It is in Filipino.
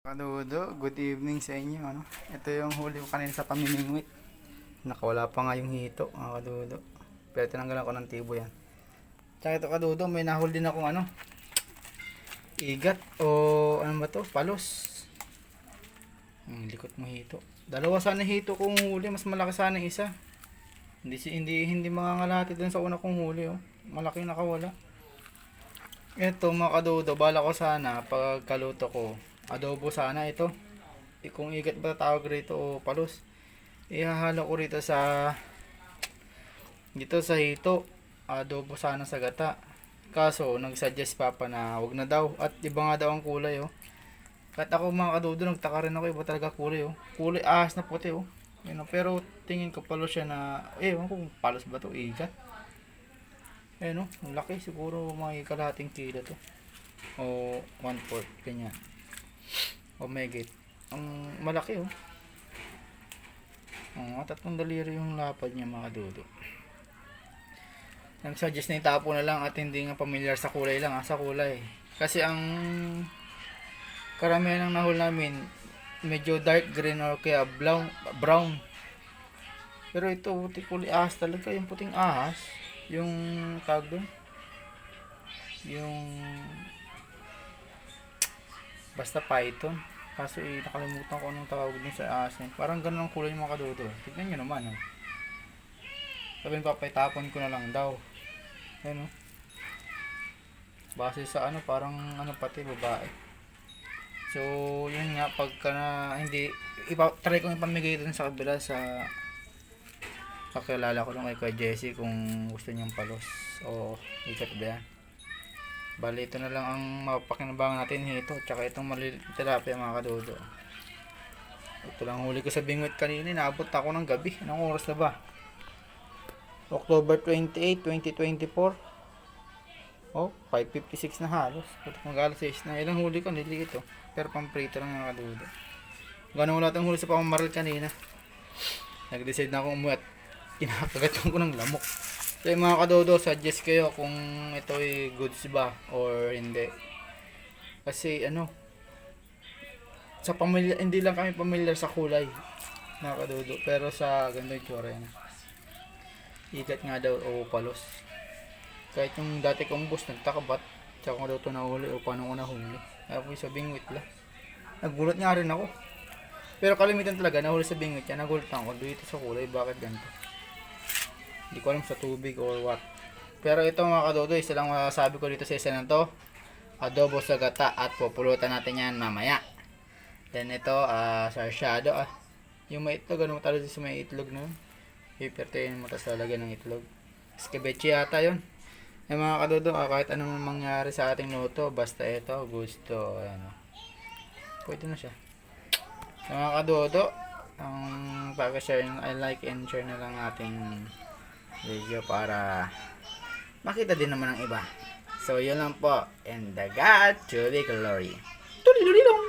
Kadudo, good evening sa inyo. Ano? Ito yung huli ko kanina sa pamimingwit. Nakawala pa nga yung hito, mga kadudo. Pero tinanggalan ko ng tibo yan. Tsaka ito kadudo, may nahuli din akong igat o ano ba to? Palos. Likot mo hito. Dalawa sana hito kong huli, mas malaki sana isa. Hindi mga ngalati dun sa una kong huli. Oh. Malaki nakawala. Ito mga kadudo, bala ko sana pagkaluto ko. Adobo sana ito. Kung igat ba tawag rito o palos. Ihahalo ko rito sa hito. Adobo sana sa gata. Kaso nagsuggest papa na wag na daw at iba nga daw ang kulay oh. Kahit ako mga kadudo nagtaka rin ako iba talaga kulay oh. Kulay ahas na puti oh. Yun, pero tingin ko palos siya na kung palos ba to igat. Ayun oh, laki siguro mga kalahating kilo to. O 1/4 ganyan. O megit. Ang malaki oh. Tatlong daliri yung lapad niya mga kadudo. Nag-suggest na itapo na lang at hindi nga familiar sa kulay lang sa kulay. Kasi ang karamihan ng nahul namin medyo dark green or kaya brown. Pero ito puti kulay ahas talaga, yung puting ahas, yung tawag doon. Yung basta python. Kaso nakalimutan ko anong tawag din sa ahas. Parang ganun ang kulay ng mga kadudo. Tignan nyo naman oh. Sabi ko papaytapon ko na lang daw. Ayun oh. Base sa parang pati babae. So yun nga pagka na hindi try ko ipamigay dun sa kabila sa kakilala ko lang kay Kuya Jesse kung gusto niyang palos o ikat ba yan. Bali ito na lang ang mapakinabangan natin hito tsaka itong maliliit na tilapia mga kadudo. Ito lang huli ko sa bingwit kanina, naabot ako ng gabi. Anong oras na ba? October 28, 2024. 5:56 na halos. Mag-alas 6 na. Ilang huli ko nili ito. Pero pamprito lang mga kadudo. Ganun wala itong huli sa pamamaril kanina. Nag-decide na ako umuwi at kinakagatan ko ng lamok. So mga kadodo, suggest kayo kung ito ay goods ba or hindi. Kasi sa pamilya, hindi lang kami pamilyar sa kulay mga kadodo, pero sa ganda yung tsura yan. Ikat nga daw o palos. Kahit yung dati kong boss nagtaka ba't tsaka ko daw ito nahuli o paano ko nahuli. Kaya po sa bingwit lang. Nagulat nga rin ako. Pero kalimitan talaga nahuli sa bingwit yan. Nagulat ako dito sa kulay, bakit ganito. Hindi ko alam sa tubig or what. Pero ito mga kadodo, isa lang masasabi ko dito sa isa na to. Adobo sa gata at pupulutan natin yan mamaya. Then ito, sarsyado yung may itlog, talaga sa may itlog na yun. Hipertayin mo, tapos lalagyan ng itlog. Escabeche yata yun. Yung mga kadodo, kahit anong mangyari sa ating luto, basta ito, gusto. Pwede na siya. Mga kadodo, ang pag-share, I like and share na lang ating video para makita din naman ng iba. So yun lang po, and the God to the glory. Tulilulilong.